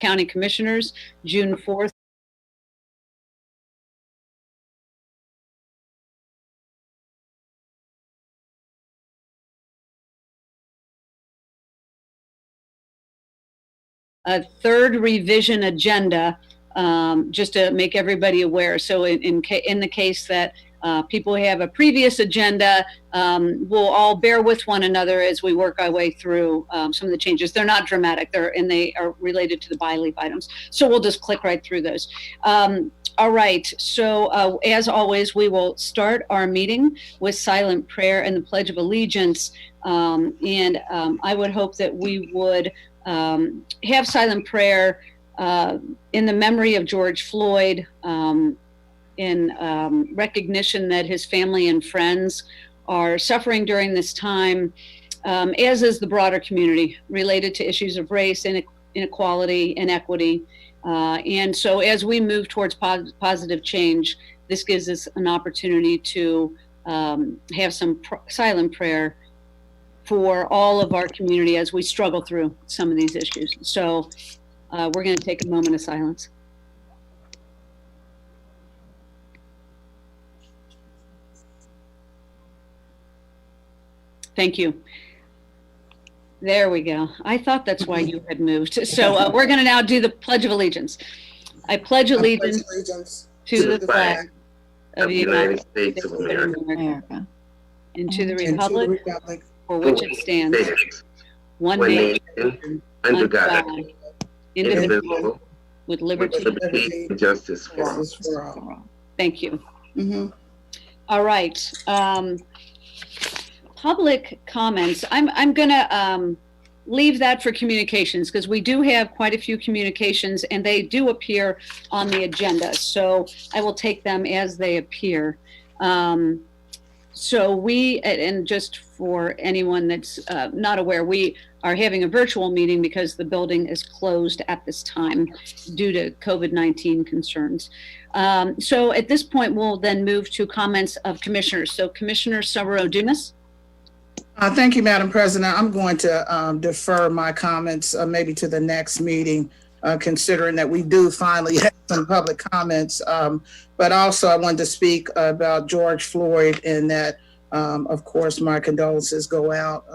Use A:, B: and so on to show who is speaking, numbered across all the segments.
A: County Commissioners, June 4th. A third revision agenda, just to make everybody aware. So in the case that people have a previous agenda, we'll all bear with one another as we work our way through some of the changes. They're not dramatic, they are related to the by-leave items. So we'll just click right through those. All right, so as always, we will start our meeting with silent prayer and the Pledge of Allegiance. I would hope that we would have silent prayer in the memory of George Floyd, in recognition that his family and friends are suffering during this time, as is the broader community related to issues of race, inequality, and equity. And so as we move towards positive change, this gives us an opportunity to have some silent prayer for all of our community as we struggle through some of these issues. So we're going to take a moment of silence. Thank you. There we go. I thought that's why you had moved. So we're going to now do the Pledge of Allegiance. I pledge allegiance to the flag of the United States of America and to the republic for which it stands, one nation, under God, indivisible, with liberty and justice for all. Thank you. Mm-hmm. All right. Public comments. I'm going to leave that for communications because we do have quite a few communications and they do appear on the agenda. So I will take them as they appear. So we, and just for anyone that's not aware, we are having a virtual meeting because the building is closed at this time due to COVID-19 concerns. So at this point, we'll then move to comments of commissioners. So Commissioner Summer-Odumas.
B: Thank you, Madam President. I'm going to defer my comments maybe to the next meeting, considering that we do finally have some public comments. But also I wanted to speak about George Floyd and that, of course, my condolences go out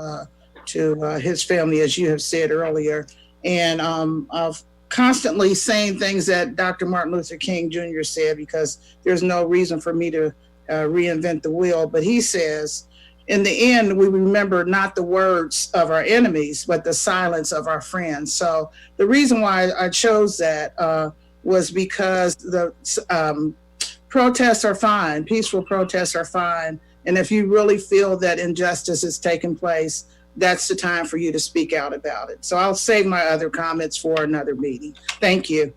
B: to his family, as you have said earlier. And of constantly saying things that Dr. Martin Luther King Jr. said, because there's no reason for me to reinvent the wheel. But he says, in the end, we remember not the words of our enemies, but the silence of our friends. So the reason why I chose that was because the protests are fine, peaceful protests are fine. And if you really feel that injustice is taking place, that's the time for you to speak out about it. So I'll save my other comments for another meeting. Thank you.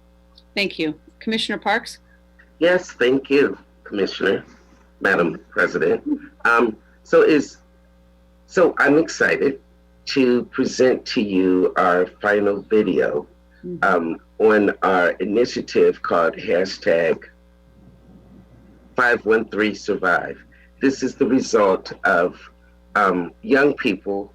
A: Thank you. Commissioner Parks?
C: Yes, thank you, Commissioner, Madam President. So I'm excited to present to you our final video on our initiative called #513Survive. This is the result of young people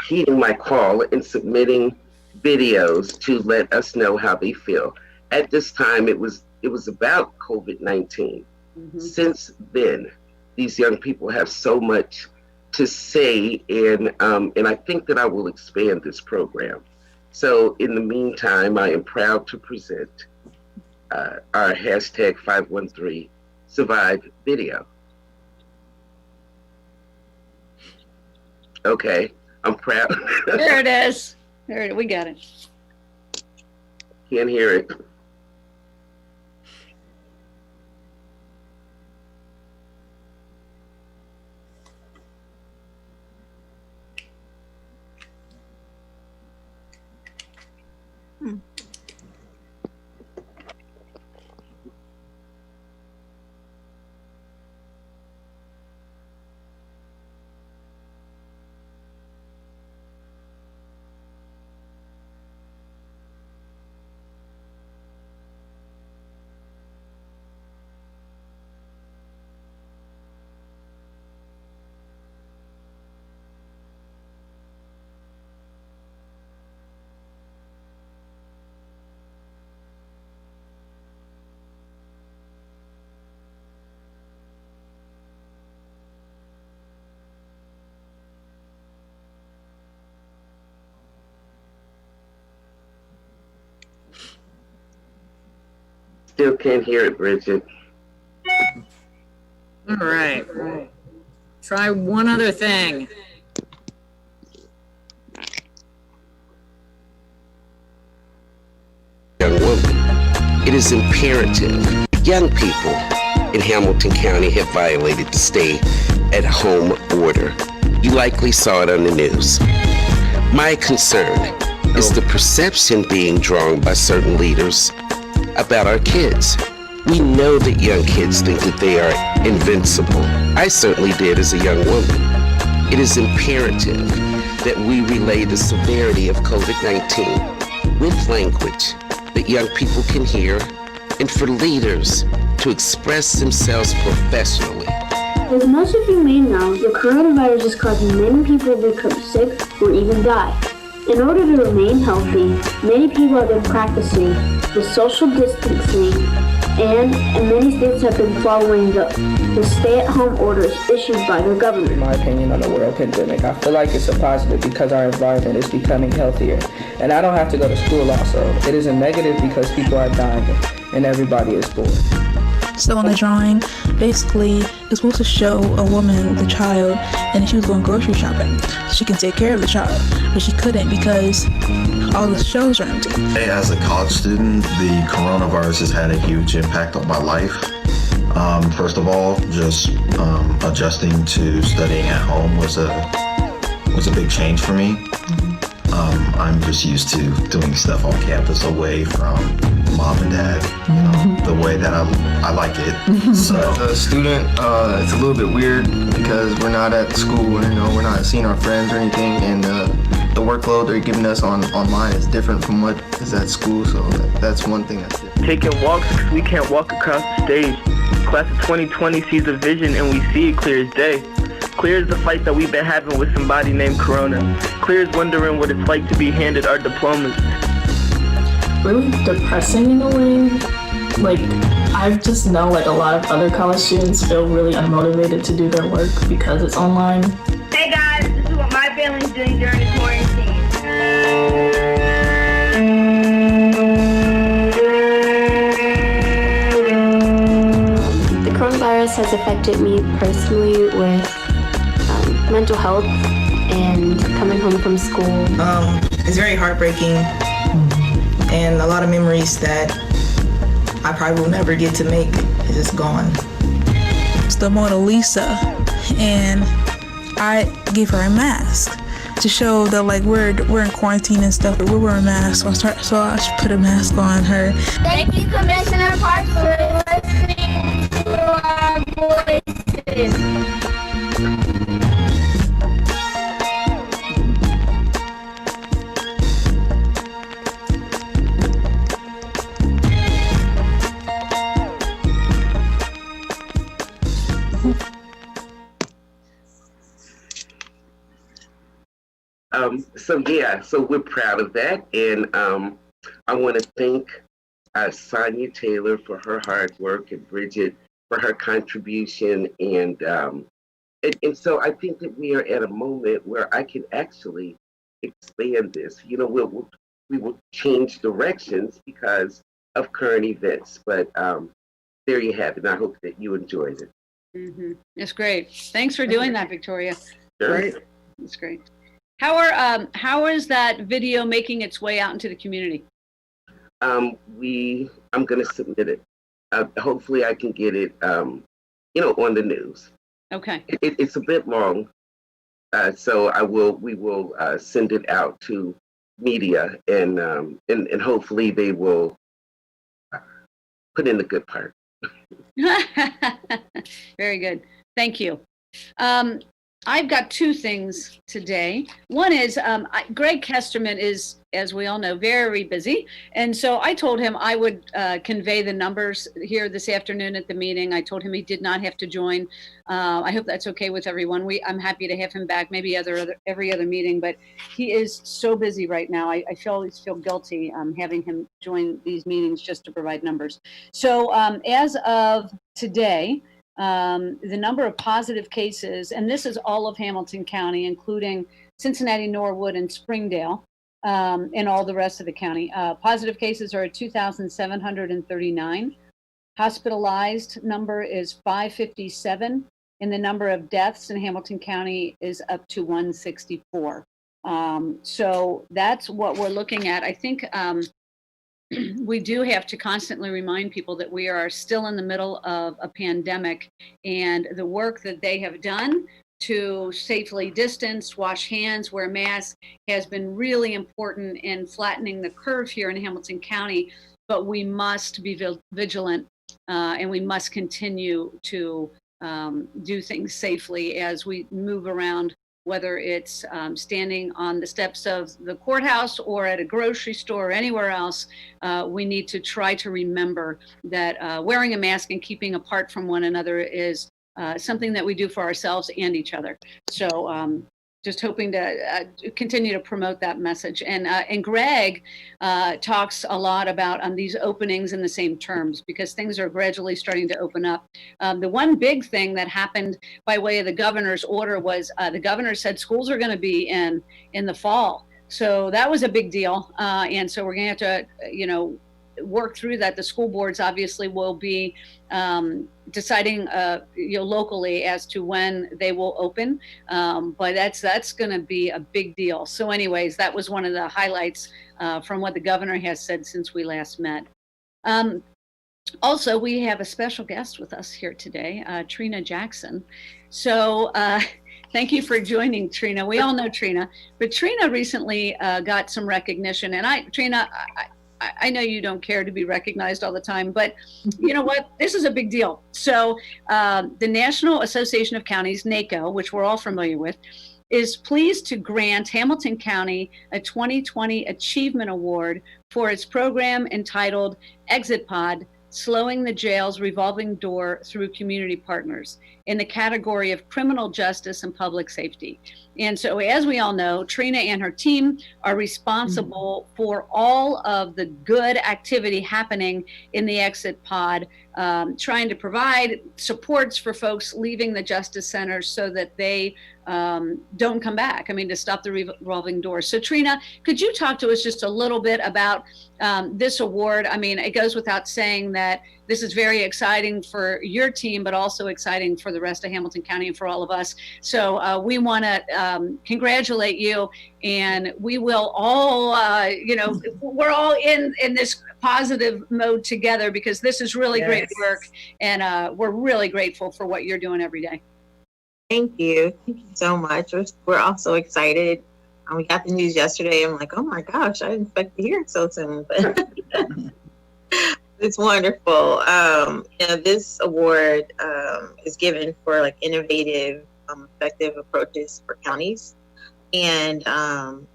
C: heeding my call and submitting videos to let us know how they feel. At this time, it was about COVID-19. Mm-hmm. Since then, these young people have so much to say, and I think that I will expand this program. So in the meantime, I am proud to present our #513Survive video. Okay, I'm proud.
A: There it is. There it is. We got it.
C: Can't hear it. Still can't hear it, Bridget.
D: All right. Try one other thing.
C: Young woman, it is imperative. Young people in Hamilton County have violated the stay-at-home order. You likely saw it on the news. My concern is the perception being drawn by certain leaders about our kids. We know that young kids think that they are invincible. I certainly did as a young woman. It is imperative that we relay the severity of COVID-19 with language that young people can hear, and for leaders to express themselves professionally.
E: As most of you may know, the coronavirus is causing many people to become sick or even die. In order to remain healthy, many people have been practicing the social distancing, and many states have been following the stay-at-home orders issued by their government.
F: In my opinion on the world pandemic, I feel like it's a positive because our environment is becoming healthier. And I don't have to go to school also. It is a negative because people are dying and everybody is bored.
G: So on the drawing, basically, it's supposed to show a woman, the child, and she was going grocery shopping. She can take care of the child, but she couldn't because all the shelves are empty.
H: As a college student, the coronavirus has had a huge impact on my life. First of all, just adjusting to studying at home was a big change for me. I'm just used to doing stuff on campus away from mom and dad, the way that I like it. So
I: as a student, it's a little bit weird because we're not at school, we're not seeing our friends or anything, and the workload they're giving us online is different from what is at school, so that's one thing that's different.
J: Taking walks because we can't walk across the stage. Class of 2020 sees a vision and we see it clear as day. Clear as the fight that we've been having with somebody named Corona. Clear as wondering what it's like to be handed our diplomas.
K: Really depressing in a way. Like, I just know like a lot of other college students feel really unmotivated to do their work because it's online.
L: Hey guys, this is what my family's doing during the quarantine.
E: The coronavirus has affected me personally with mental health and coming home from school.
M: It's very heartbreaking and a lot of memories that I probably will never get to make. It's just gone.
G: It's the Mona Lisa, and I gave her a mask to show that like we're in quarantine and stuff, but we're wearing masks. So I should put a mask on her.
L: Thank you, Commissioner Parks, for listening to our voices.
C: So we're proud of that, and I want to thank Sonia Taylor for her hard work and Bridget for her contribution, and so I think that we are at a moment where I can actually expand this. We will change directions because of current events, but there you have it. And I hope that you enjoyed it.
A: Mm-hmm. It's great. Thanks for doing that, Victoria.
C: Sure.
B: Great.
A: It's great. How is that video making its way out into the community?
C: I'm going to submit it. Hopefully I can get it, on the news.
A: Okay.
C: It's a bit long, so we will send it out to media, and hopefully they will put in the good part.
A: Very good. Thank you. I've got two things today. One is Greg Kesterman is, as we all know, very busy. And so I told him I would convey the numbers here this afternoon at the meeting. I told him he did not have to join. I hope that's okay with everyone. I'm happy to have him back, maybe every other meeting, but he is so busy right now. I feel guilty having him join these meetings just to provide numbers. So as of today, the number of positive cases, and this is all of Hamilton County, including Cincinnati, Norwood, and Springdale, and all the rest of the county. Positive cases are at 2,739. hospitalized number is 557, and the number of deaths in Hamilton County is up to 164. So that's what we're looking at. I think we do have to constantly remind people that we are still in the middle of a pandemic, and the work that they have done to safely distance, wash hands, wear masks has been really important in flattening the curve here in Hamilton County. But we must be vigilant, and we must continue to do things safely as we move around, whether it's standing on the steps of the courthouse or at a grocery store or anywhere else. We need to try to remember that wearing a mask and keeping apart from one another is something that we do for ourselves and each other. So just hoping to continue to promote that message. And Greg talks a lot about these openings in the same terms, because things are gradually starting to open up. The one big thing that happened by way of the governor's order was the governor said schools are going to be in the fall. So that was a big deal. And so we're going to have to, work through that. The school boards obviously will be deciding locally as to when they will open, but that's going to be a big deal. So anyways, that was one of the highlights from what the governor has said since we last met. Also, we have a special guest with us here today, Trina Jackson. So thank you for joining, Trina. We all know Trina, but Trina recently got some recognition. And Trina, I know you don't care to be recognized all the time, but you know what? This is a big deal. So the National Association of Counties, NACO, which we're all familiar with, is pleased to grant Hamilton County a 2020 Achievement Award for its program entitled Exit Pod, Slowing the Jail's Revolving Door Through Community Partners, in the category of criminal justice and public safety. And so, as we all know, Trina and her team are responsible for all of the good activity happening in the Exit Pod, trying to provide supports for folks leaving the Justice Center so that they don't come back. I mean, to stop the revolving door. So Trina, could you talk to us just a little bit about this award? I mean, it goes without saying that this is very exciting for your team, but also exciting for the rest of Hamilton County and for all of us. So we want to congratulate you, and we will all, we're all in this positive mode together, because this is really great work, and we're really grateful for what you're doing every day.
N: Thank you so much. We're all so excited. We got the news yesterday. I'm like, oh my gosh, I didn't expect to hear it so soon, but it's wonderful. This award is given for like innovative, effective approaches for counties. And,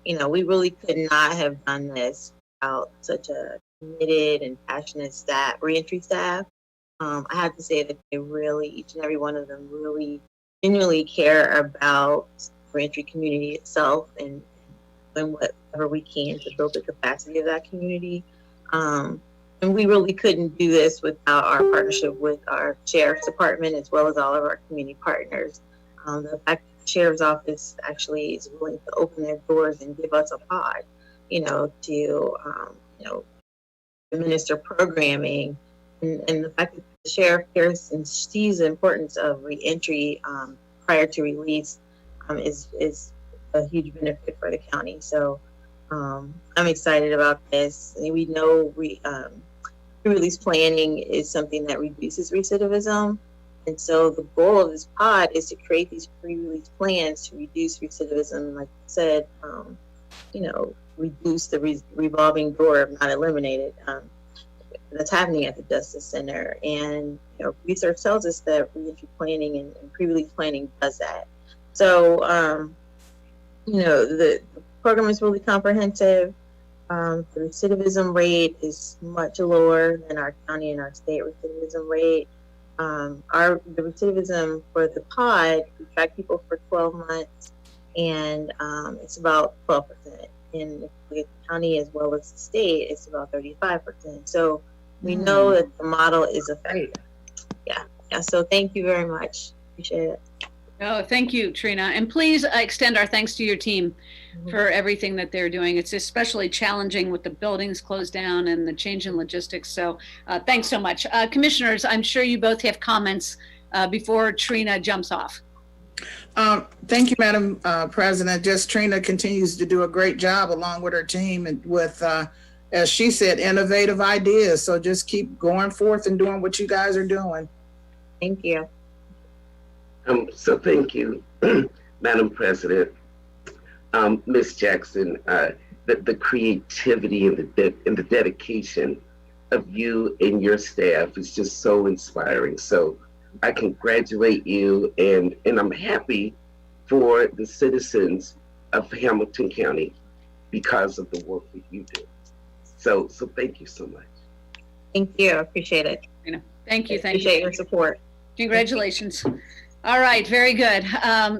N: we really could not have done this without such a committed and passionate staff, reentry staff. I have to say that they really, each and every one of them really genuinely care about the reentry community itself and doing whatever we can to build the capacity of that community. And we really couldn't do this without our partnership with our sheriff's department, as well as all of our community partners. The fact that the sheriff's office actually is willing to open their doors and give us a pod, to administer programming, and the fact that the sheriff cares and sees the importance of reentry prior to release is a huge benefit for the county. So I'm excited about this. We know pre-release planning is something that reduces recidivism. And so the goal of this pod is to create these pre-release plans to reduce recidivism. Like I said, reduce the revolving door, not eliminate it. That's happening at the Justice Center. And research tells us that reentry planning and pre-release planning does that. So, the program is really comprehensive. The recidivism rate is much lower than our county and our state recidivism rate. The recidivism for the pod, we track people for 12 months, and it's about 12%. And if we get the county as well as the state, it's about 35%. So we know that the model is effective. Yeah. So thank you very much. Appreciate it.
A: Oh, thank you, Trina. And please extend our thanks to your team for everything that they're doing. It's especially challenging with the buildings closed down and the change in logistics. So thanks so much. Commissioners, I'm sure you both have comments before Trina jumps off.
B: Thank you, Madam President. Just Trina continues to do a great job along with her team and with, as she said, innovative ideas. So just keep going forth and doing what you guys are doing.
N: Thank you.
C: So thank you, Madam President. Ms. Jackson, the creativity and the dedication of you and your staff is just so inspiring. So I congratulate you, and I'm happy for the citizens of Hamilton County because of the work that you do. So thank you so much.
N: Thank you. Appreciate it.
A: Thank you.
N: Appreciate your support.
A: Congratulations. All right, very good.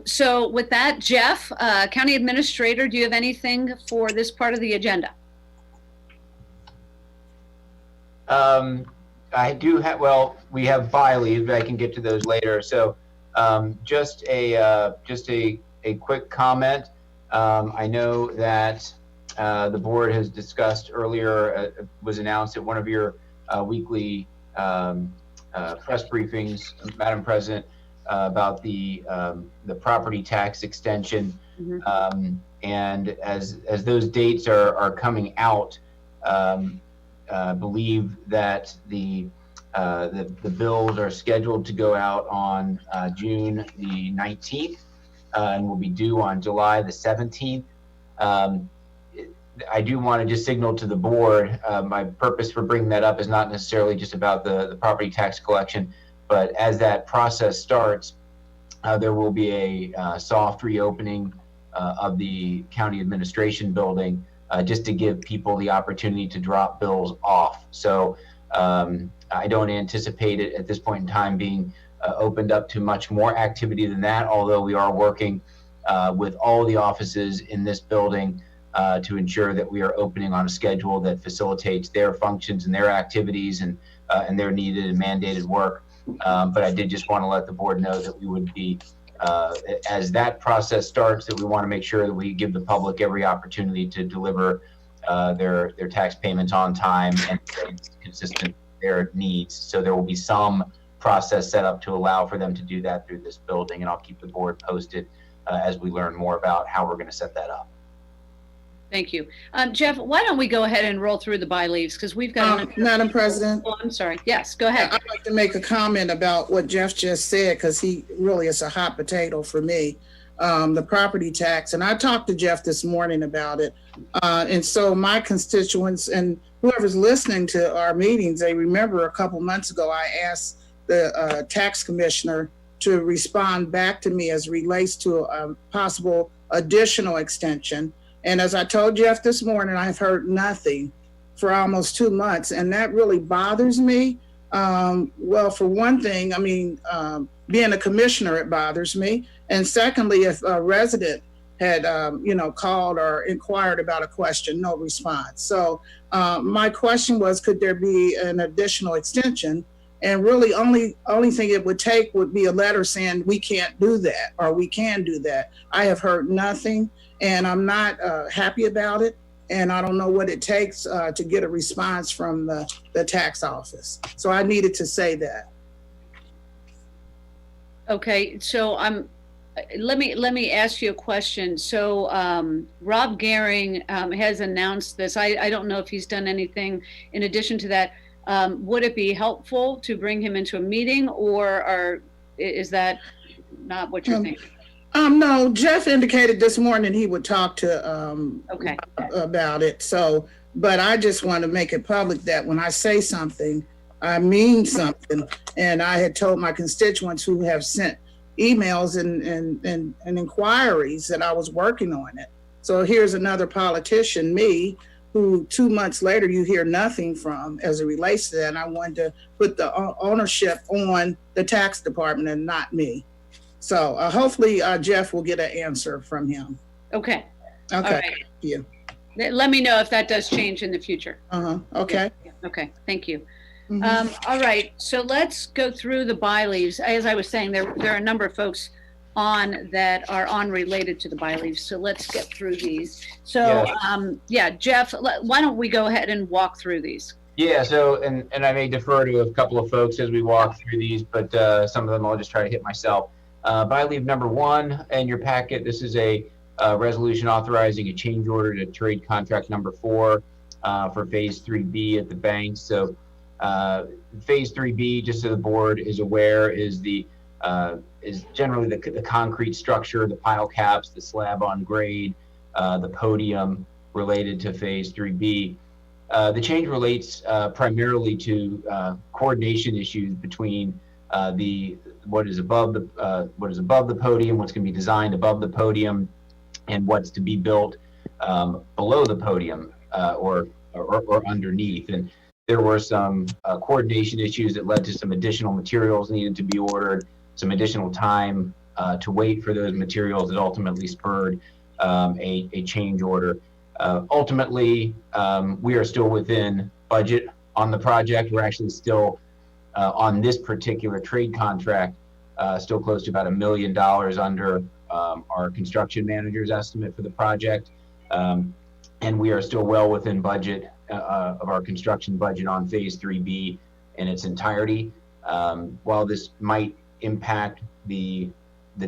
A: So with that, Jeff, County Administrator, do you have anything for this part of the agenda?
O: I do have, well, we have by leave, but I can get to those later. So just a quick comment. I know that the board has discussed earlier, was announced at one of your weekly press briefings, Madam President, about the property tax extension. Mm-hmm. And as those dates are coming out, believe that the bills are scheduled to go out on June the 19th and will be due on July the 17th. I do want to just signal to the board, my purpose for bringing that up is not necessarily just about the property tax collection, but as that process starts, there will be a soft reopening of the county administration building, just to give people the opportunity to drop bills off. So I don't anticipate it at this point in time being opened up to much more activity than that, although we are working with all the offices in this building to ensure that we are opening on a schedule that facilitates their functions and their activities and their needed and mandated work. But I did just want to let the board know that we would be, as that process starts, that we want to make sure that we give the public every opportunity to deliver their tax payments on time and consistent with their needs. So there will be some process set up to allow for them to do that through this building, and I'll keep the board posted as we learn more about how we're going to set that up.
A: Thank you. Jeff, why don't we go ahead and roll through the by leaves, because we've got...
B: Madam President.
A: Oh, I'm sorry. Yes, go ahead.
B: I'd like to make a comment about what Jeff just said, because he really is a hot potato for me, the property tax. And I talked to Jeff this morning about it. And so my constituents and whoever's listening to our meetings, they remember a couple months ago, I asked the tax commissioner to respond back to me as relates to a possible additional extension. And as I told Jeff this morning, I've heard nothing for almost 2 months, and that really bothers me. Well, for one thing, I mean, being a commissioner, it bothers me. And secondly, if a resident had, called or inquired about a question, no response. So my question was, could there be an additional extension? And really only thing it would take would be a letter saying we can't do that or we can do that. I have heard nothing. And I'm not happy about it. And I don't know what it takes to get a response from the tax office. So I needed to say that.
A: Okay, so let me ask you a question. So Rob Gehring has announced this. I don't know if he's done anything in addition to that. Would it be helpful to bring him into a meeting, or is that not what you're thinking?
B: No, Jeff indicated this morning he would talk to about it. So, but I just want to make it public that when I say something, I mean something. And I had told my constituents who have sent emails and inquiries that I was working on it. So here's another politician, me, who 2 months later you hear nothing from as it relates to that. And I wanted to put the ownership on the tax department and not me. So hopefully Jeff will get an answer from him.
A: Okay.
B: Okay.
A: All right.
B: Thank you.
A: Let me know if that does change in the future.
B: Okay.
A: Yeah. Okay. Thank you. Mm-hmm. All right. So let's go through the by leaves. As I was saying, there are a number of folks on that are unrelated to the by leave. So let's get through these. So, yeah, Jeff, why don't we go ahead and walk through these?
O: Yeah, so, and I may defer to a couple of folks as we walk through these, but some of them I'll just try to hit myself. By leave number 1 in your packet, this is a resolution authorizing a change order to trade contract number 4 for phase 3B at the bank. So phase 3B, just so the board is aware, is generally the concrete structure, the pile caps, the slab on grade, the podium related to phase 3B. The change relates primarily to coordination issues between what is above the podium, what's going to be designed above the podium, and what's to be built below the podium or underneath. And there were some coordination issues that led to some additional materials needed to be ordered, some additional time to wait for those materials that ultimately spurred a change order. Ultimately, we are still within budget on the project. We're actually still on this particular trade contract, still close to about $1 million under our construction manager's estimate for the project. And we are still well within budget of our construction budget on phase 3B in its entirety. While this might impact the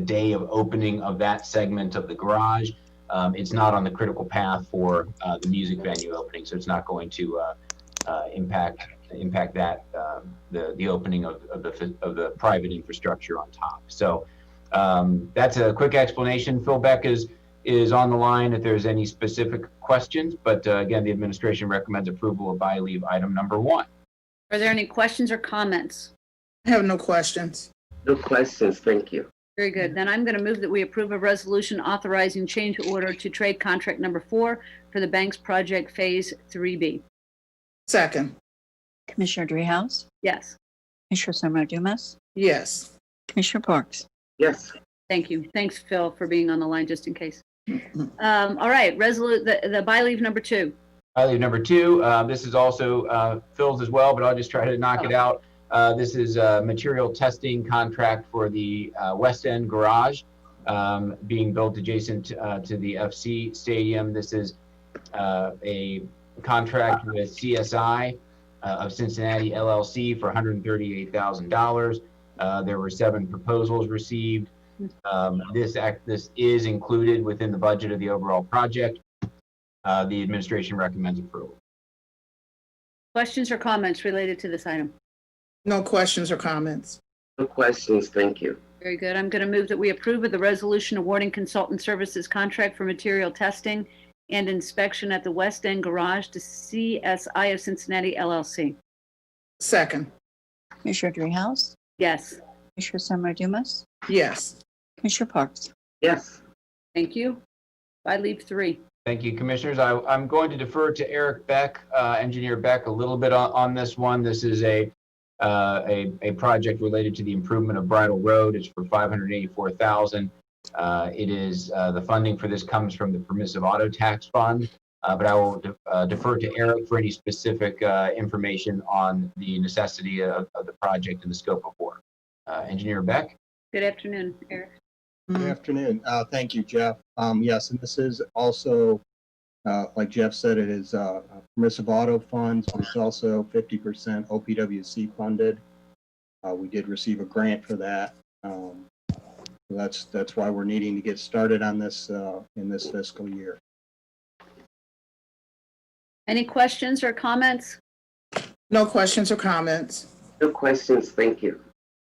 O: day of opening of that segment of the garage, it's not on the critical path for the music venue opening, so it's not going to impact that the opening of the private infrastructure on top. So that's a quick explanation. Phil Beck is on the line if there's any specific questions, but again, the administration recommends approval of by leave item number 1.
A: Are there any questions or comments?
B: I have no questions.
C: No questions, thank you.
A: Very good. Then I'm going to move that we approve a resolution authorizing change order to trade contract number 4 for the bank's project phase 3B.
B: Second.
P: Commissioner Dreehouse?
A: Yes.
P: Commissioner Summer Dumas?
B: Yes.
P: Commissioner Parks?
C: Yes.
A: Thank you. Thanks, Phil, for being on the line just in case. All right, the by leave number 2.
O: By leave number 2, this is also Phil's as well, but I'll just try to knock it out. This is a material testing contract for the West End garage being built adjacent to the FC Stadium. This is a contract with CSI of Cincinnati LLC for $138,000. There were 7 proposals received. This is included within the budget of the overall project. The administration recommends approval.
A: Questions or comments related to this item?
B: No questions or comments.
C: No questions, thank you.
A: Very good. I'm going to move that we approve of the resolution awarding consultant services contract for material testing and inspection at the West End Garage to CSI of Cincinnati LLC.
B: Second.
P: Commissioner Dreehouse?
A: Yes.
P: Commissioner Summer Dumas?
B: Yes.
P: Commissioner Parks?
C: Yes.
A: Thank you. By leave 3.
O: Thank you, Commissioners. I'm going to defer to Eric Beck, Engineer Beck, a little bit on this one. This is a project related to the improvement of Bridle Road. It's for $584,000. It is the funding for this comes from the Permissive Auto Tax Fund, but I will defer to Eric for any specific information on the necessity of the project and the scope of work. Engineer Beck.
A: Good afternoon, Eric.
Q: Good afternoon. Thank you, Jeff. Yes, and this is also, like Jeff said, it is permissive auto funds, but it's also 50% OPWC funded. We did receive a grant for that. So that's why we're needing to get started on this in this fiscal year.
A: Any questions or comments?
B: No questions or comments.
C: No questions, thank you.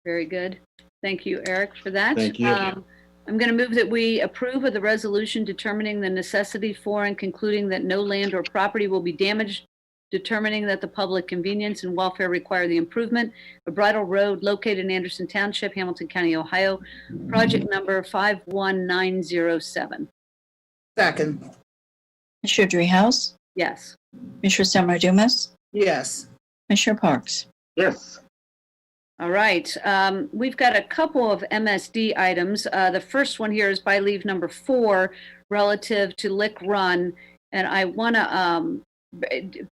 A: Very good. Thank you, Eric, for that.
Q: Thank you.
A: I'm going to move that we approve of the resolution determining the necessity for and concluding that no land or property will be damaged, determining that the public convenience and welfare require the improvement of Bridle Road located in Anderson Township, Hamilton County, Ohio, project number 51907.
B: Second.
P: Commissioner Dreehouse?
A: Yes.
P: Commissioner Summer Dumas?
B: Yes.
P: Commissioner Parks?
C: Yes.
A: All right. We've got a couple of MSD items. The first one here is by leave number 4 relative to Lick Run. And I want to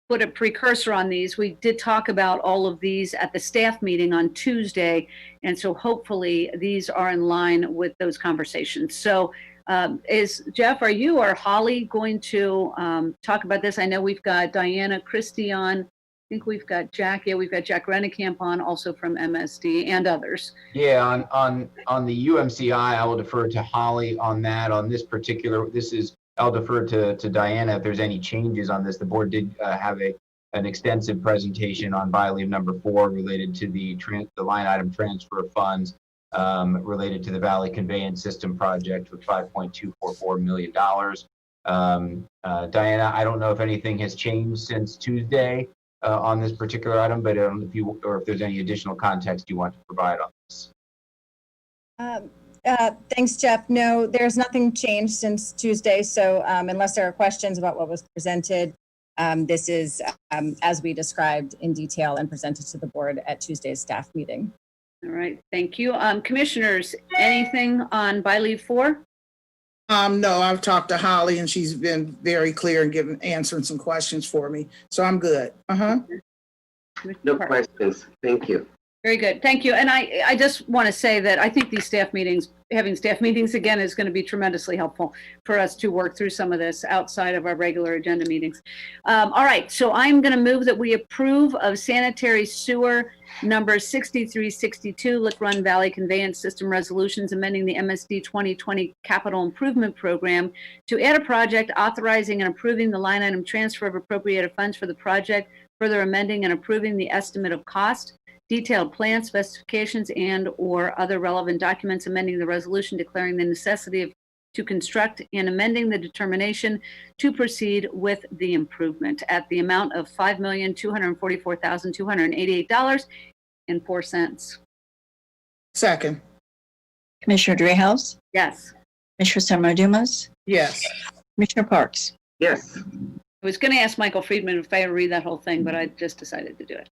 A: put a precursor on these. We did talk about all of these at the staff meeting on Tuesday, and so hopefully these are in line with those conversations. So is Jeff, are you or Holly going to talk about this? I know we've got Diana Christie on. I think we've got Jack. Yeah, we've got Jack Rennekamp on, also from MSD, and others.
O: Yeah, on the UMCI, I will defer to Holly on that. On this particular, I'll defer to Diana if there's any changes on this. The board did have an extensive presentation on by leave number 4 related to the line item transfer of funds related to the Valley Conveyance System project with $5.244 million. Diana, I don't know if anything has changed since Tuesday on this particular item, but if there's any additional context you want to provide on this.
R: Thanks, Jeff. No, there's nothing changed since Tuesday. So unless there are questions about what was presented, this is as we described in detail and presented to the board at Tuesday's staff meeting.
A: All right, thank you. Commissioners, anything on by leave 4?
B: No, I've talked to Holly and she's been very clear and answering some questions for me. So I'm good.
C: No questions. Thank you.
A: Very good. Thank you. And I just want to say that I think these staff meetings, having staff meetings again, is going to be tremendously helpful for us to work through some of this outside of our regular agenda meetings. All right. So I'm going to move that we approve of sanitary sewer number 6362, Lick Run Valley Conveyance System resolutions, amending the MSD 2020 Capital Improvement Program to add a project authorizing and approving the line item transfer of appropriated funds for the project, further amending and approving the estimate of cost, detailed plan specifications and or other relevant documents, amending the resolution declaring the necessity to construct and amending the determination to proceed with the improvement at the amount of $5,244,288.04.
B: Second.
P: Commissioner Dreehouse?
A: Yes.
P: Commissioner Summer Dumas?
B: Yes.
P: Commissioner Parks?
C: Yes.
A: I was going to ask Michael Friedman if I would read that whole thing, but I just decided to do it.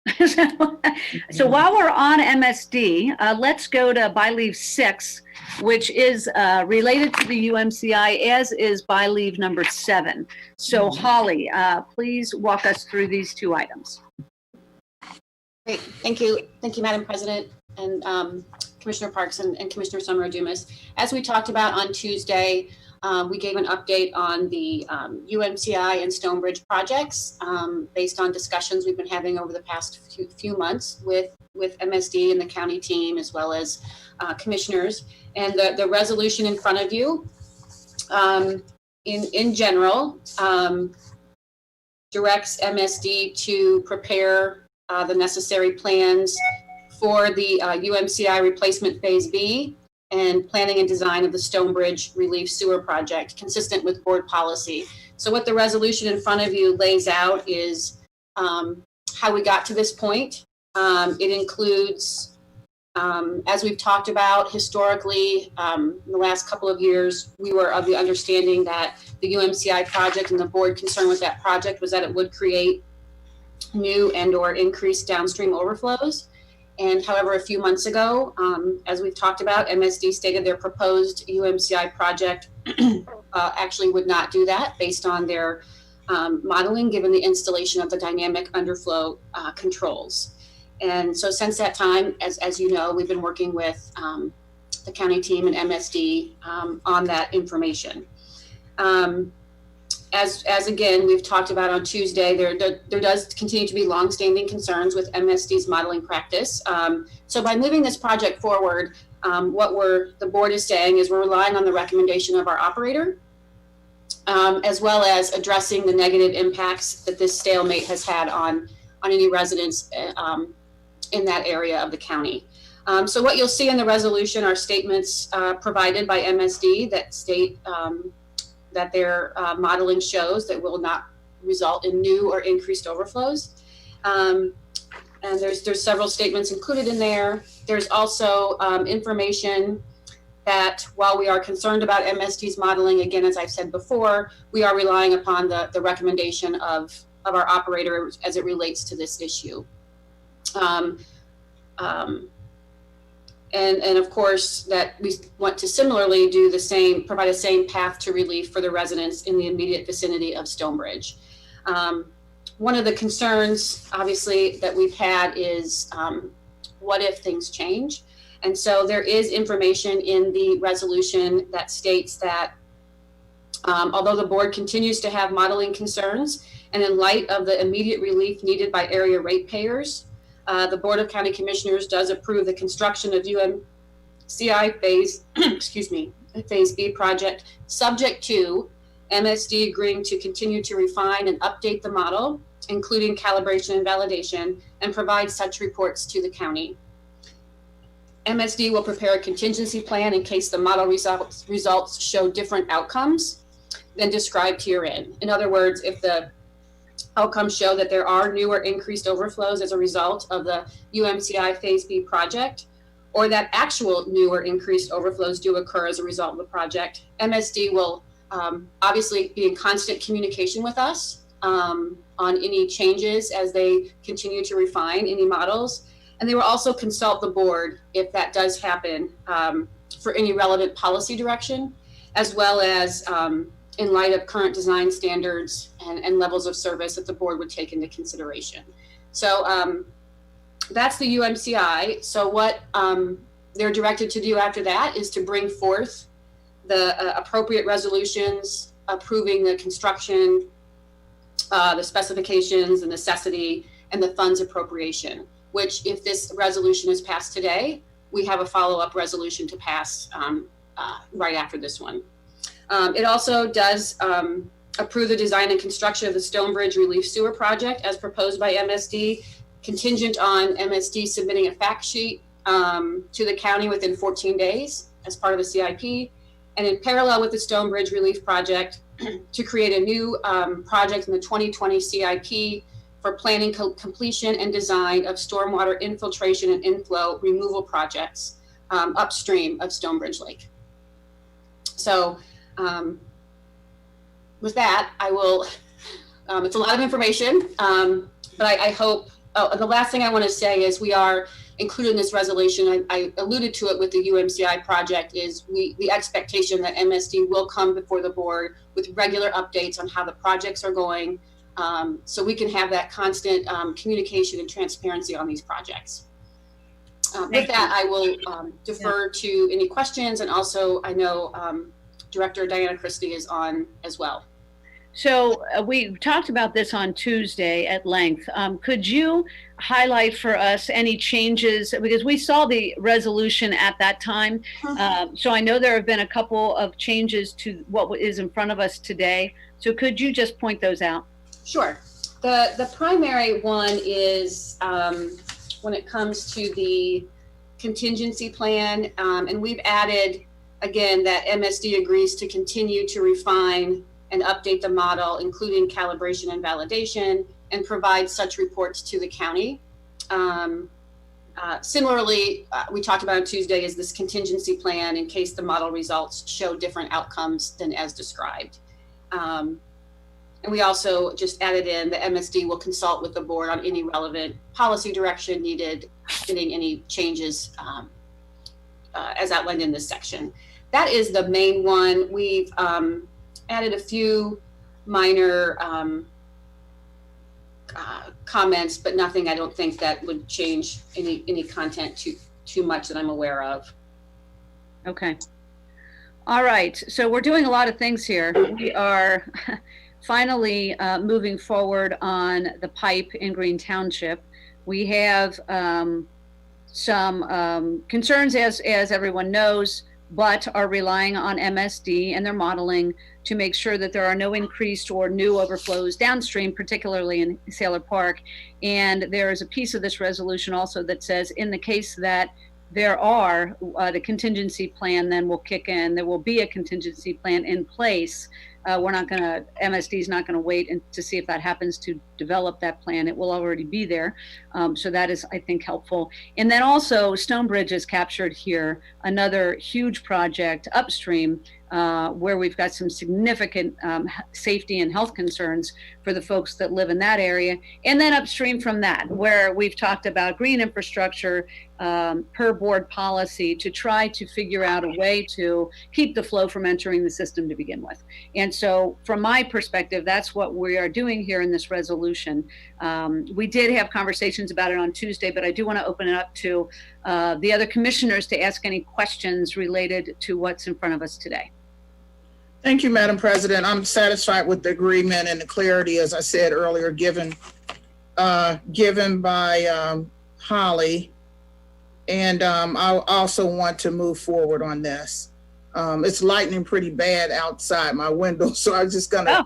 A: So while we're on MSD, let's go to by leave 6, which is related to the UMCI, as is by leave number 7. So Holly, please walk us through these 2 items.
S: Great. Thank you. Thank you, Madam President and Commissioner Parks and Commissioner Summer Dumas. As we talked about on Tuesday, we gave an update on the UMCI and Stonebridge projects based on discussions we've been having over the past few months with MSD and the county team, as well as commissioners. And the resolution in front of you, in general, directs MSD to prepare the necessary plans for the UMCI replacement phase B and planning and design of the Stonebridge Relief Sewer Project, consistent with board policy. So what the resolution in front of you lays out is how we got to this point. It includes, as we've talked about historically, in the last couple of years, we were of the understanding that the UMCI project and the board concern with that project was that it would create new and or increased downstream overflows. And however, a few months ago, as we've talked about, MSD stated their proposed UMCI project actually would not do that based on their modeling, given the installation of the dynamic underflow controls. And so since that time, as you know, we've been working with the county team and MSD on that information. As again, we've talked about on Tuesday, there does continue to be longstanding concerns with MSD's modeling practice. So by moving this project forward, what the board is saying is we're relying on the recommendation of our operator, as well as addressing the negative impacts that this stalemate has had on any residents in that area of the county. So what you'll see in the resolution are statements provided by MSD that state that their modeling shows that will not result in new or increased overflows. And there's several statements included in there. There's also information that while we are concerned about MSD's modeling, again, as I've said before, we are relying upon the recommendation of our operator as it relates to this issue. And of course, that we want to similarly do the same, provide a same path to relief for the residents in the immediate vicinity of Stonebridge. One of the concerns, obviously, that we've had is what if things change? And so there is information in the resolution that states that although the board continues to have modeling concerns, and in light of the immediate relief needed by area ratepayers, the Board of County Commissioners does approve the construction of UMCI phase, phase B project, subject to MSD agreeing to continue to refine and update the model, including calibration and validation, and provide such reports to the county. MSD will prepare a contingency plan in case the model results show different outcomes than described herein. In other words, if the outcomes show that there are new or increased overflows as a result of the UMCI Phase B project, or that actual new or increased overflows do occur as a result of the project, MSD will obviously be in constant communication with us on any changes as they continue to refine any models. And they will also consult the board if that does happen for any relevant policy direction, as well as in light of current design standards and levels of service that the board would take into consideration. So that's the UMCI. So what they're directed to do after that is to bring forth the appropriate resolutions approving the construction, the specifications, the necessity, and the funds appropriation, which if this resolution is passed today, we have a follow-up resolution to pass right after this one. It also does approve the design and construction of the Stonebridge Relief Sewer Project as proposed by MSD, contingent on MSD submitting a fact sheet to the county within 14 days as part of the CIP. And in parallel with the Stonebridge Relief Project, to create a new project in the 2020 CIP for planning completion and design of stormwater infiltration and inflow removal projects upstream of Stonebridge Lake. So with that, I will, it's a lot of information, but I hope, the last thing I want to say is we are included in this resolution. I alluded to it with the UMCI project is the expectation that MSD will come before the board with regular updates on how the projects are going, so we can have that constant communication and transparency on these projects. With that, I will defer to any questions, and also I know Director Diana Christie is on as well.
A: So we talked about this on Tuesday at length. Could you highlight for us any changes? Because we saw the resolution at that time. So I know there have been a couple of changes to what is in front of us today. So could you just point those out?
S: Sure. The primary one is when it comes to the contingency plan, and we've added, again, that MSD agrees to continue to refine and update the model, including calibration and validation, and provide such reports to the county. Similarly, we talked about on Tuesday is this contingency plan in case the model results show different outcomes than as described. And we also just added in the MSD will consult with the board on any relevant policy direction needed, getting any changes as outlined in this section. That is the main one. We've added a few minor comments, but nothing I don't think that would change any content too much that I'm aware of.
A: Okay. All right. So we're doing a lot of things here. We are finally moving forward on the pipe in Green Township. We have some concerns, as everyone knows, but are relying on MSD and their modeling to make sure that there are no increased or new overflows downstream, particularly in Sailor Park. And there is a piece of this resolution also that says in the case that there are, the contingency plan then will kick in. There will be a contingency plan in place. We're not going to, MSD is not going to wait to see if that happens to develop that plan. It will already be there. So that is, I think, helpful. And then also Stonebridge is captured here, another huge project upstream where we've got some significant safety and health concerns for the folks that live in that area. And then upstream from that, where we've talked about green infrastructure per board policy to try to figure out a way to keep the flow from entering the system to begin with. And so from my perspective, that's what we are doing here in this resolution. We did have conversations about it on Tuesday, but I do want to open it up to the other commissioners to ask any questions related to what's in front of us today.
B: Thank you, Madam President. I'm satisfied with the agreement and the clarity, as I said earlier, given by Holly. And I also want to move forward on this. It's lightning pretty bad outside my window, so I'm just gonna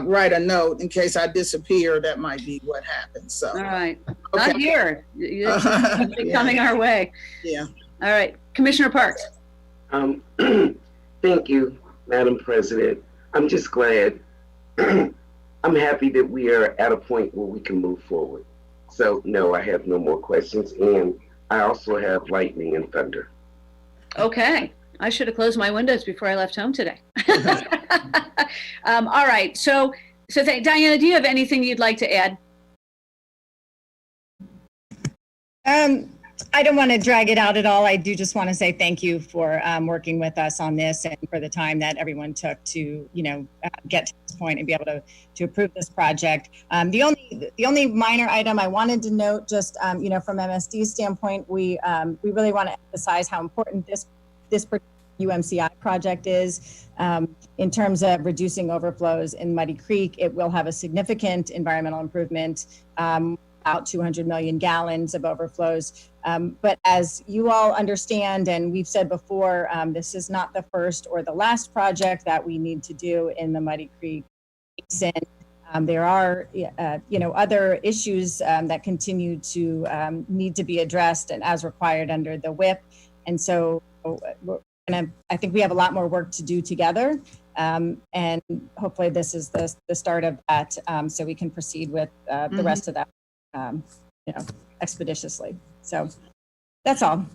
B: write a note in case I disappear. That might be what happens. So.
A: All right.
B: Okay.
A: Not here. It's coming our way.
B: Yeah.
A: All right. Commissioner Parks.
C: Thank you, Madam President. I'm just glad. I'm happy that we are at a point where we can move forward. So no, I have no more questions. And I also have lightning and thunder.
A: Okay. I should have closed my windows before I left home today. All right. So Diana, do you have anything you'd like to add?
R: I don't want to drag it out at all. I do just want to say thank you for working with us on this and for the time that everyone took to, get to this point and be able to approve this project. The only minor item I wanted to note, just from MSD's standpoint, we really want to emphasize how important this UMCI project is in terms of reducing overflows in Muddy Creek. It will have a significant environmental improvement. About 200 million gallons of overflows. But as you all understand, and we've said before, this is not the first or the last project that we need to do in the Muddy Creek Basin. There are, other issues that continue to need to be addressed and as required under the WIP. And so I think we have a lot more work to do together. And hopefully this is the start of that, so we can proceed with the rest of that. Expeditiously. So that's all.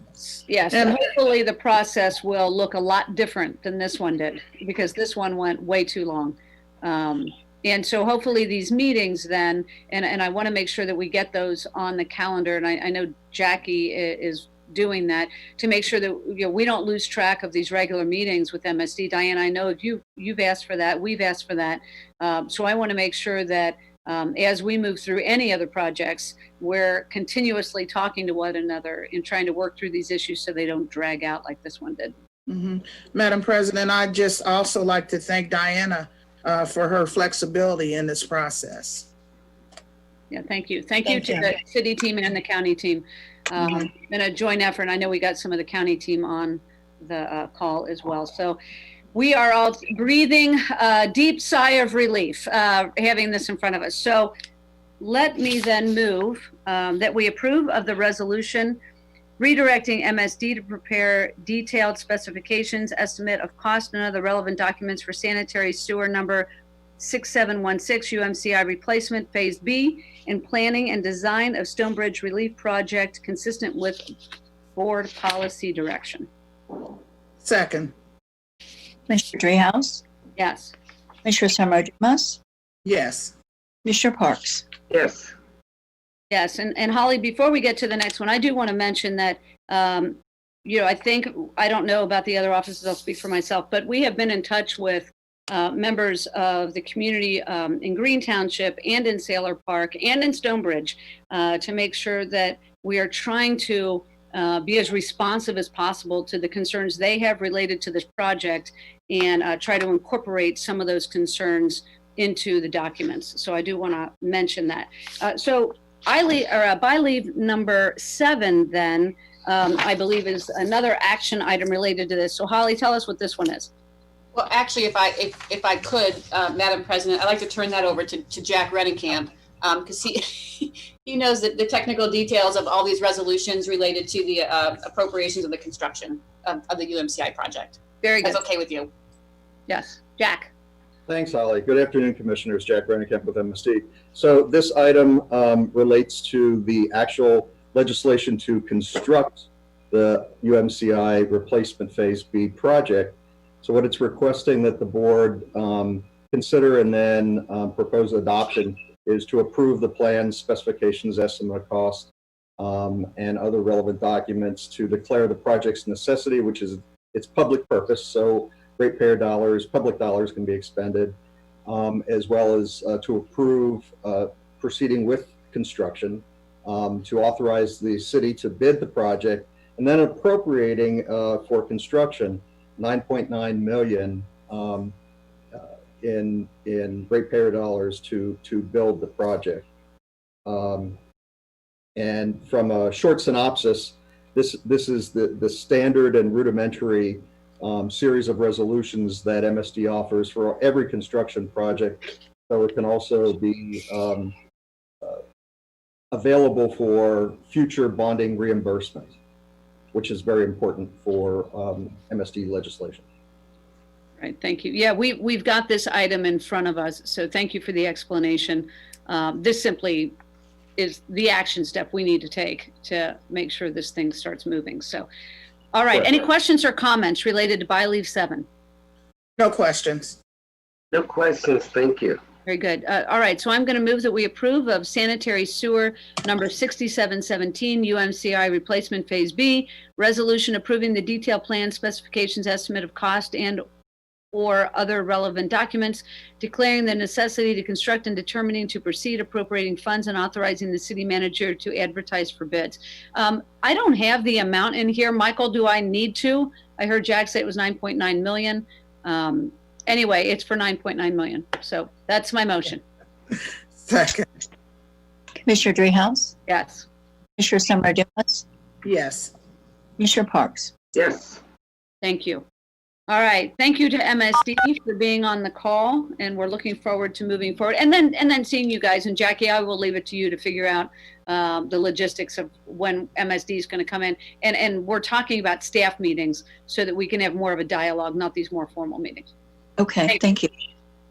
A: Yes, and hopefully the process will look a lot different than this one did, because this one went way too long. And so hopefully these meetings then, and I want to make sure that we get those on the calendar, and I know Jackie is doing that to make sure that we don't lose track of these regular meetings with MSD. Diane, I know you've asked for that, we've asked for that. So I want to make sure that as we move through any other projects, we're continuously talking to one another and trying to work through these issues so they don't drag out like this one did.
B: Mm-hmm. Madam President, I'd just also like to thank Diana for her flexibility in this process.
A: Yeah, thank you. Thank you to the city team and the county team. Been a joint effort. And I know we got some of the county team on the call as well. So we are all breathing a deep sigh of relief having this in front of us. So let me then move that we approve of the resolution redirecting MSD to prepare detailed specifications, estimate of cost, and other relevant documents for sanitary sewer number 6716 UMCI replacement phase B and planning and design of Stonebridge relief project consistent with board policy direction.
B: Second.
P: Commissioner Dreehouse?
A: Yes.
P: Commissioner Summer Dumas?
B: Yes.
P: Commissioner Parks?
C: Yes.
A: Yes, and Holly, before we get to the next one, I do want to mention that, I don't know about the other offices, I'll speak for myself, but we have been in touch with members of the community in Green Township and in Sailor Park and in Stonebridge to make sure that we are trying to be as responsive as possible to the concerns they have related to this project and try to incorporate some of those concerns into the documents. So I do want to mention that. So by leave number 7 then, I believe is another action item related to this. So Holly, tell us what this one is.
S: Well, actually, if I could, Madam President, I'd like to turn that over to Jack Rennekamp, because he knows the technical details of all these resolutions related to the appropriations of the construction of the UMCI project.
A: Very good.
S: That's okay with you?
A: Yes, Jack.
T: Thanks, Holly. Good afternoon, Commissioners. Jack Rennekamp with MSD. So this item relates to the actual legislation to construct the UMCI replacement phase B project. So what it's requesting that the board consider and then propose adoption is to approve the plan, specifications, estimate of cost, and other relevant documents to declare the project's necessity, which is its public purpose. So ratepayer dollars, public dollars can be expended, as well as to approve proceeding with construction, to authorize the city to bid the project, and then appropriating for construction $9.9 million in ratepayer dollars to build the project. And from a short synopsis, this is the standard and rudimentary series of resolutions that MSD offers for every construction project. So it can also be available for future bonding reimbursement, which is very important for MSD legislation.
A: Right, thank you. Yeah, we've got this item in front of us, so thank you for the explanation. This simply is the action step we need to take to make sure this thing starts moving. So, all right, any questions or comments related to by leave 7?
B: No questions.
C: No questions, thank you.
A: Very good. All right, so I'm going to move that we approve of sanitary sewer number 6717 UMCI replacement phase B, resolution approving the detailed plan, specifications, estimate of cost, and or other relevant documents, declaring the necessity to construct and determining to proceed, appropriating funds, and authorizing the city manager to advertise for bids. I don't have the amount in here. Michael, do I need to? I heard Jack say it was 9.9 million. Anyway, it's for 9.9 million. So that's my motion.
B: Second.
P: Commissioner Dreehouse?
A: Yes.
P: Commissioner Summer Dumas?
B: Yes.
P: Commissioner Parks?
C: Yes.
A: Thank you. All right. Thank you to MSD for being on the call, and we're looking forward to moving forward. And then seeing you guys. And Jackie, I will leave it to you to figure out the logistics of when MSD is going to come in. And we're talking about staff meetings so that we can have more of a dialogue, not these more formal meetings.
P: Okay, thank you.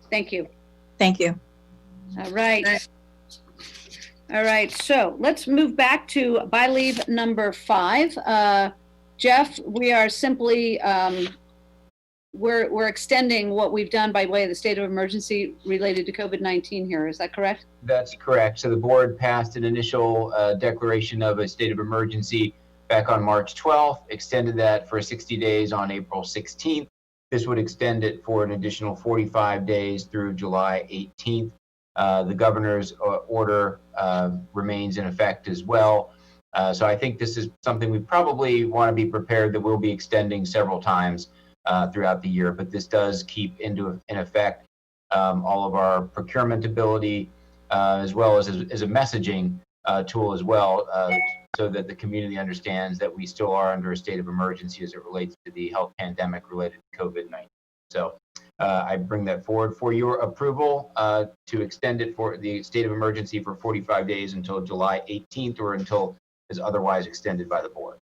A: Thank you.
P: Thank you.
A: All right. All right. So let's move back to by leave number 5. Jeff, we are simply we're extending what we've done by way of the state of emergency related to COVID-19 here. Is that correct?
O: That's correct. So the board passed an initial declaration of a state of emergency back on March 12th, extended that for 60 days on April 16th. This would extend it for an additional 45 days through July 18th. The governor's order remains in effect as well. So I think this is something we probably want to be prepared that we'll be extending several times throughout the year, but this does keep in effect all of our procurement ability, as well as a messaging tool as well, so that the community understands that we still are under a state of emergency as it relates to the health pandemic related to COVID-19. So I bring that forward for your approval to extend it for the state of emergency for 45 days until July 18th or until is otherwise extended by the board.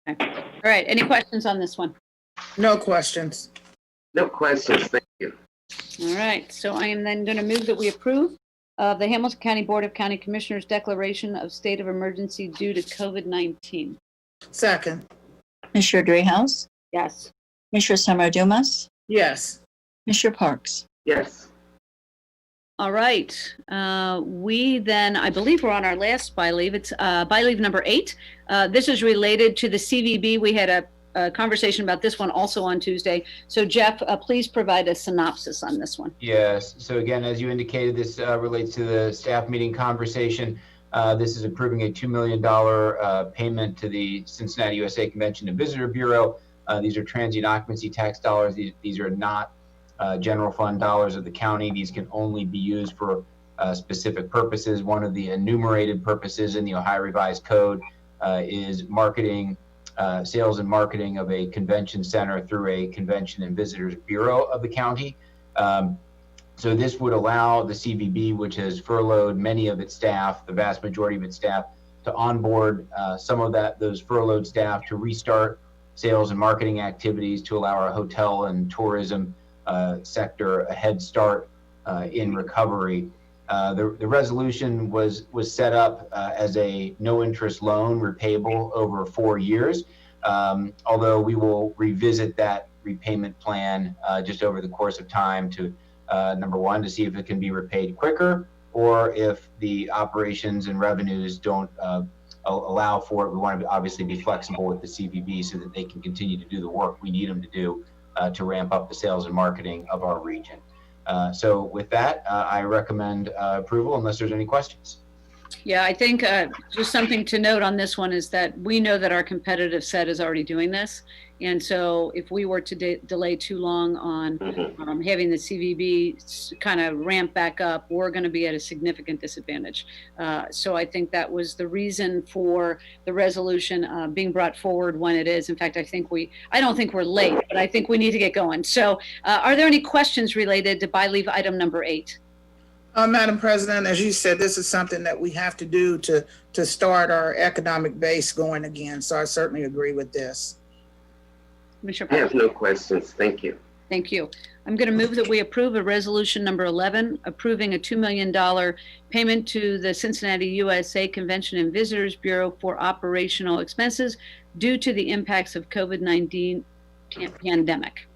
A: Okay. All right. Any questions on this one?
B: No questions.
C: No questions, thank you.
A: All right. So I am then going to move that we approve of the Hamilton County Board of County Commissioners declaration of state of emergency due to COVID-19.
B: Second.
P: Commissioner Dreehouse?
A: Yes.
P: Commissioner Summer Dumas?
B: Yes.
P: Commissioner Parks?
C: Yes.
A: All right. We then, I believe we're on our last by leave. It's by leave number 8. This is related to the CVB. We had a conversation about this one also on Tuesday. So Jeff, please provide a synopsis on this one.
O: Yes. So again, as you indicated, this relates to the staff meeting conversation. This is approving a $2 million payment to the Cincinnati USA Convention and Visitor Bureau. These are transient occupancy tax dollars. These are not general fund dollars of the county. These can only be used for specific purposes. One of the enumerated purposes in the Ohio Revised Code is marketing, sales and marketing of a convention center through a convention and visitors bureau of the county. So this would allow the CVB, which has furloughed many of its staff, the vast majority of its staff, to onboard some of those furloughed staff to restart sales and marketing activities to allow our hotel and tourism sector a head start in recovery. The resolution was set up as a no interest loan repayable over 4 years, although we will revisit that repayment plan just over the course of time to, number one, to see if it can be repaid quicker, or if the operations and revenues don't allow for it. We want to obviously be flexible with the CVB so that they can continue to do the work we need them to do to ramp up the sales and marketing of our region. So with that, I recommend approval unless there's any questions.
A: Yeah, I think just something to note on this one is that we know that our competitive set is already doing this. And so if we were to delay too long on having the CVB kind of ramp back up, we're going to be at a significant disadvantage. So I think that was the reason for the resolution being brought forward when it is. In fact, I don't think we're late, but I think we need to get going. So are there any questions related to by leave item number 8?
B: Madam President, as you said, this is something that we have to do to start our economic base going again. So I certainly agree with this.
C: I have no questions. Thank you.
A: Thank you. I'm going to move that we approve a resolution number 11, approving a $2 million payment to the Cincinnati, USA Convention and Visitors Bureau for operational expenses due to the impacts of COVID-19 pandemic.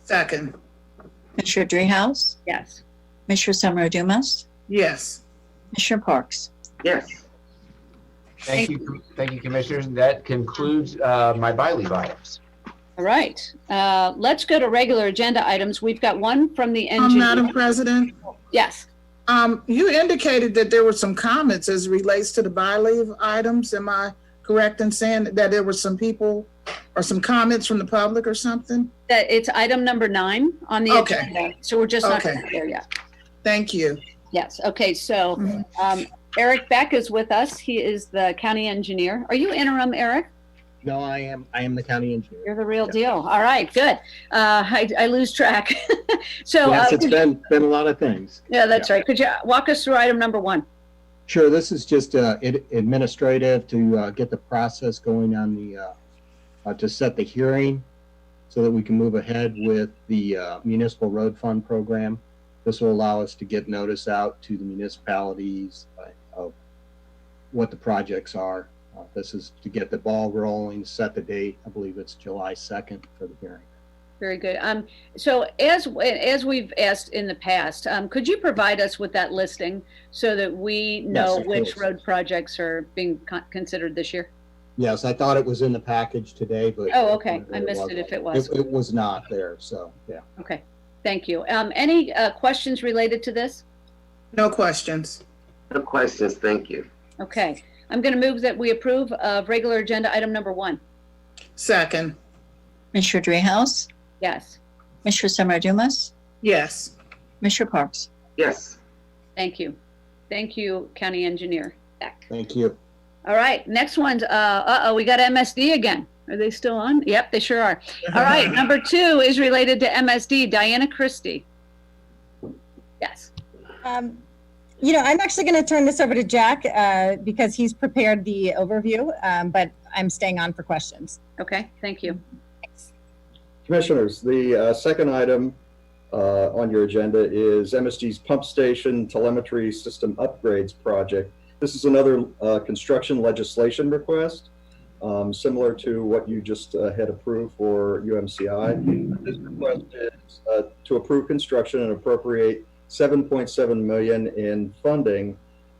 B: Second.
P: Commissioner Dreehouse?
A: Yes.
P: Commissioner Summer Dumas?
B: Yes.
P: Commissioner Parks?
C: Yes.
O: Thank you, commissioners. That concludes my by leave items.
A: All right. Let's go to regular agenda items. We've got one from the engineer.
B: Madam President?
A: Yes.
B: You indicated that there were some comments as it relates to the by leave items. Am I correct in saying that there were some people or some comments from the public or something? That
A: it's item number 9 on the agenda. So we're just not there yet.
B: Thank you.
A: Yes. Okay. So Eric Beck is with us. He is the county engineer. Are you interim, Eric?
Q: No, I am the county engineer.
A: You're the real deal. All right, good. I lose track. So
Q: yes, it's been a lot of things.
A: Yeah, that's right. Could you walk us through item number 1?
Q: Sure. This is just administrative to get the process going on the to set the hearing so that we can move ahead with the municipal road fund program. This will allow us to get notice out to the municipalities of what the projects are. This is to get the ball rolling, set the date. I believe it's July 2nd for the hearing.
A: Very good. So as we've asked in the past, could you provide us with that listing so that we know which road projects are being considered this year?
Q: Yes, I thought it was in the package today, but
A: oh, okay. I missed it if it was.
Q: It was not there, so yeah.
A: Okay, thank you. Any questions related to this?
B: No questions.
C: No questions. Thank you.
A: Okay. I'm going to move that we approve of regular agenda item number 1.
B: Second.
P: Commissioner Dreehouse?
A: Yes.
P: Commissioner Summer Dumas?
B: Yes.
P: Commissioner Parks?
C: Yes.
A: Thank you. Thank you, County Engineer Beck.
Q: Thank you.
A: All right. Next one's, we got MSD again. Are they still on? Yep, they sure are. All right. Number 2 is related to MSD. Diana Christie. Yes.
R: I'm actually going to turn this over to Jack because he's prepared the overview, but I'm staying on for questions.
A: Okay, thank you.
R: Thanks.
T: Commissioners, the second item on your agenda is MSD's pump station telemetry system upgrades project. This is another construction legislation request, similar to what you just had approved for UMCI. This request is to approve construction and appropriate $7.7 million in funding.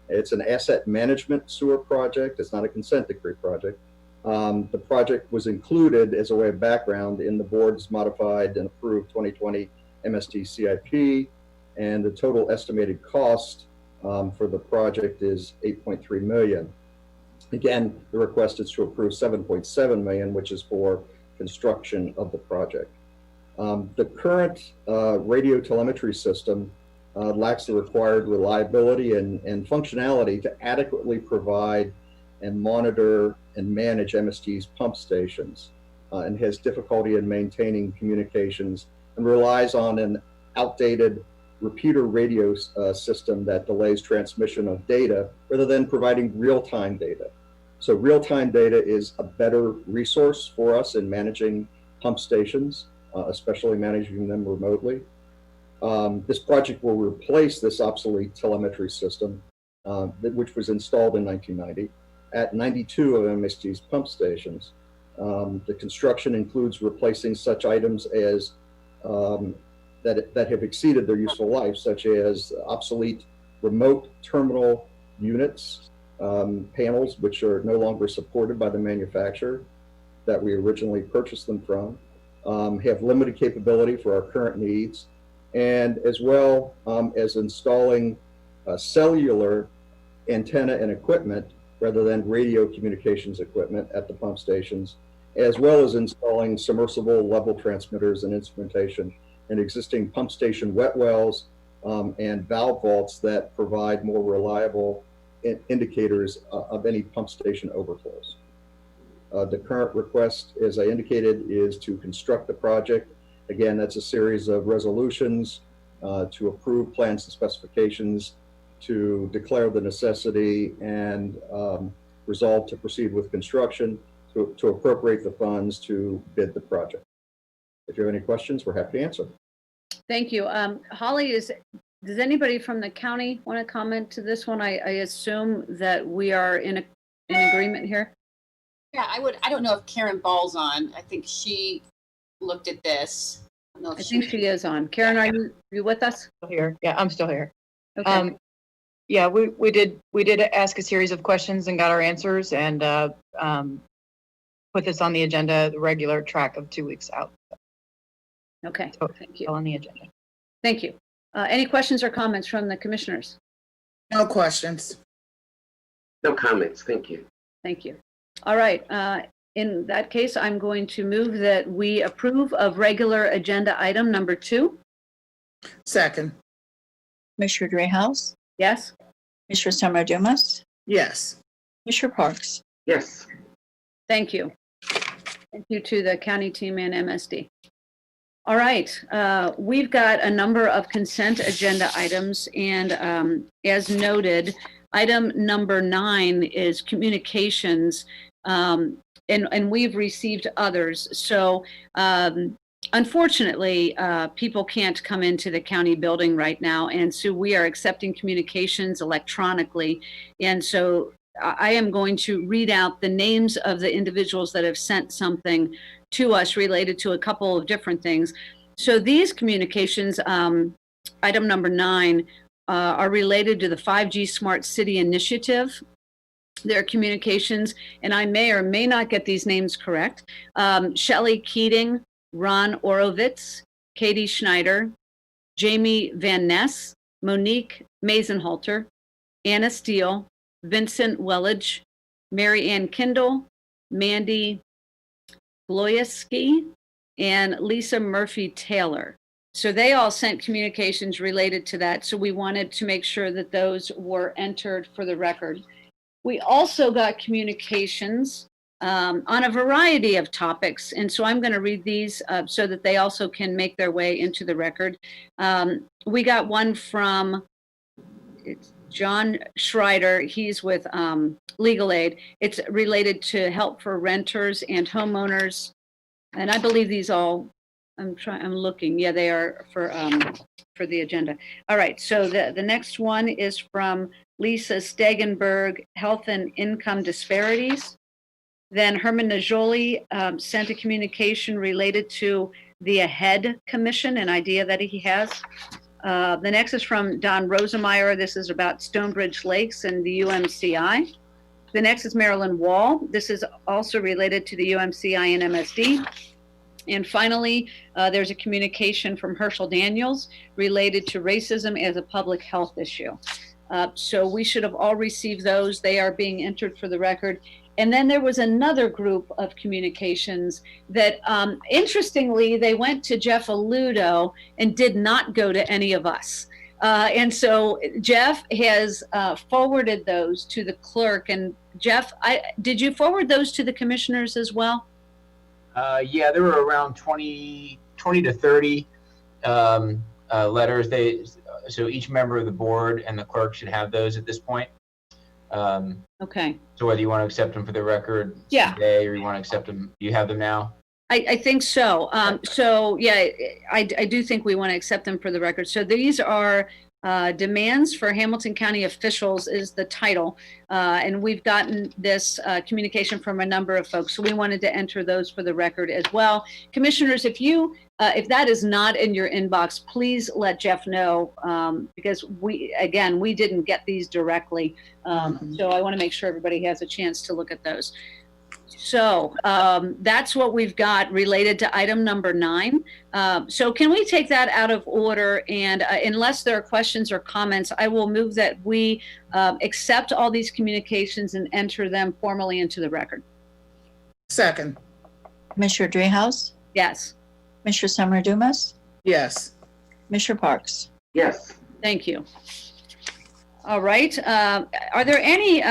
T: It's an asset management sewer project. It's not a consent decree project. The project was included as a way of background in the board's modified and approved 2020 MSD CIP, and the total estimated cost for the project is $8.3 million. Again, the request is to approve $7.7 million, which is for construction of the project. The current radio telemetry system lacks the required reliability and functionality to adequately provide and monitor and manage MSD's pump stations, and has difficulty in maintaining communications and relies on an outdated repeater radio system that delays transmission of data rather than providing real-time data. So real-time data is a better resource for us in managing pump stations, especially managing them remotely. This project will replace this obsolete telemetry system, which was installed in 1990 at 92 of MSD's pump stations. The construction includes replacing such items as that have exceeded their useful life, such as obsolete remote terminal units, panels which are no longer supported by the manufacturer that we originally purchased them from, have limited capability for our current needs, and as well as installing cellular antenna and equipment rather than radio communications equipment at the pump stations, as well as installing submersible level transmitters and instrumentation in existing pump station wet wells and valve vaults that provide more reliable indicators of any pump station overflows. The current request, as I indicated, is to construct the project. Again, that's a series of resolutions to approve plans and specifications, to declare the necessity and resolve to proceed with construction, to appropriate the funds to bid the project. If you have any questions, we're happy to answer.
A: Thank you. Holly, does anybody from the county want to comment to this one? I assume that we are in agreement here.
S: Yeah, I don't know if Karen Ball's on. I think she looked at this.
A: I think she is on. Karen, are you with us?
Q: Still here. Yeah, I'm still here.
A: Okay.
Q: Yeah, we did ask a series of questions and got our answers, and put this on the agenda, the regular track of 2 weeks out.
A: Okay,
Q: So,
A: thank you.
Q: on the agenda.
A: Thank you. Any questions or comments from the commissioners?
B: No questions.
C: No comments. Thank you.
A: Thank you. All right. In that case, I'm going to move that we approve of regular agenda item number 2.
B: Second.
P: Commissioner Dreehouse,
A: Yes?
P: Commissioner Summer Dumas,
B: Yes.
P: Commissioner Parks.
C: Yes.
A: Thank you. Thank you to the county team and MSD. All right. We've got a number of consent agenda items, and as noted, item number 9 is communications, and we've received others. So unfortunately, people can't come into the county building right now, and so we are accepting communications electronically. And so I am going to read out the names of the individuals that have sent something to us related to a couple of different things. So these communications, item number 9, are related to the 5G Smart City Initiative. Their communications, and I may or may not get these names correct, Shelley Keating, Ron Orovitz, Katie Schneider, Jamie Van Ness, Monique Mazenhalter, Anna Steele, Vincent Wellage, Mary Ann Kindle, Mandy Gloyeski, and Lisa Murphy Taylor. So they all sent communications related to that. So we wanted to make sure that those were entered for the record. We also got communications on a variety of topics. And so I'm going to read these so that they also can make their way into the record. We got one from John Schreider. He's with Legal Aid. It's related to help for renters and homeowners. And I believe these all, I'm looking. Yeah, they are for the agenda. All right. So the next one is from Lisa Stegenberg, Health and Income Disparities. Then Herman Najoli sent a communication related to the AHEAD Commission, an idea that he has. The next is from Don Rosemeyer. This is about Stonebridge Lakes and the UMCI. The next is Marilyn Wall. This is also related to the UMCI and MSD. And finally, there's a communication from Herschel Daniels related to racism as a public health issue. So we should have all received those. They are being entered for the record. And then there was another group of communications that, interestingly, they went to Jeff Aludo and did not go to any of us. And so Jeff has forwarded those to the clerk. And Jeff, did you forward those to the commissioners as well?
O: Yeah, there were around 20 to 30 letters. So each member of the board and the clerk should have those at this point.
A: Okay.
O: So whether you want to accept them for the record today or you want to accept them, you have them now?
A: I think so. So yeah, I do think we want to accept them for the record. So these are Demands for Hamilton County officials is the title. And we've gotten this communication from a number of folks. So we wanted to enter those for the record as well. Commissioners, if that is not in your inbox, please let Jeff know, because we didn't get these directly. So I want to make sure everybody has a chance to look at those. So that's what we've got related to item number 9. So can we take that out of order? And unless there are questions or comments, I will move that we accept all these communications and enter them formally into the record.
B: Second.
P: Commissioner Dreehouse?
A: Yes.
P: Commissioner Summer Dumas?
B: Yes.
P: Commissioner Parks?
C: Yes.
A: Thank you. All right. Are there any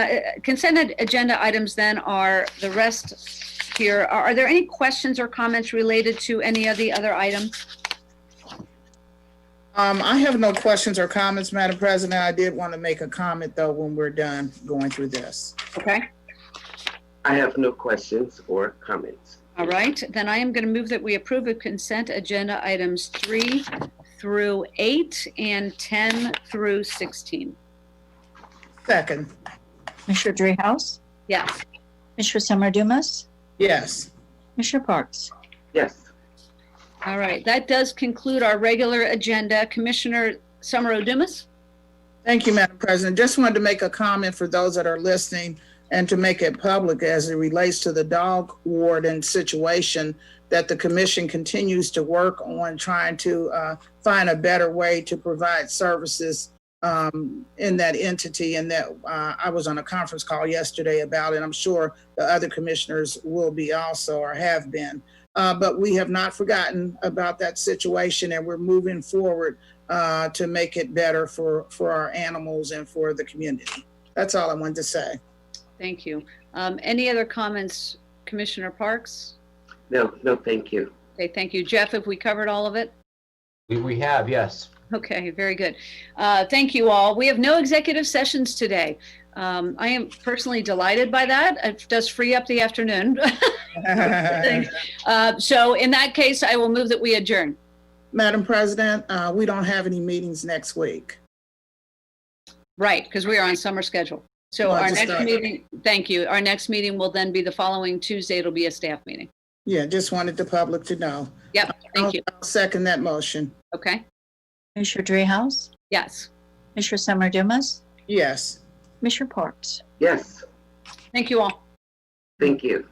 A: consent agenda items then? Are the rest here? Are there any questions or comments related to any of the other items?
B: I have no questions or comments, Madam President. I did want to make a comment, though, when we're done going through this.
A: Okay.
C: I have no questions or comments.
A: All right. Then I am going to move that we approve of consent agenda items 3 through 8 and 10 through 16.
B: Second.
P: Commissioner Dreehouse?
A: Yes.
P: Commissioner Summer Dumas?
B: Yes.
P: Commissioner Parks?
C: Yes.
A: All right. That does conclude our regular agenda. Commissioner Summer Dumas?
B: Thank you, Madam President. Just wanted to make a comment for those that are listening and to make it public as it relates to the dog warden situation, that the commission continues to work on trying to find a better way to provide services in that entity, and that I was on a conference call yesterday about it. I'm sure the other commissioners will be also, or have been, but we have not forgotten about that situation, and we're moving forward to make it better for our animals and for the community. That's all I wanted to say.
A: Thank you. Any other comments, Commissioner Parks?
C: No, thank you.
A: Okay, thank you. Jeff, have we covered all of it?
O: We have, yes.
A: Okay, very good. Thank you all. We have no executive sessions today. I am personally delighted by that. It does free up the afternoon. So in that case, I will move that we adjourn.
B: Madam President, we don't have any meetings next week.
A: Right, because we are on summer schedule. So our next meeting, thank you. Our next meeting will then be the following Tuesday. It'll be a staff meeting.
B: Yeah, just wanted the public to know.
A: Yep, thank you.
B: I'll second that motion.
A: Okay.
P: Commissioner Dreehouse?
A: Yes.
P: Commissioner Summer Dumas?
B: Yes.
P: Commissioner Parks?
C: Yes.
A: Thank you all.
C: Thank you.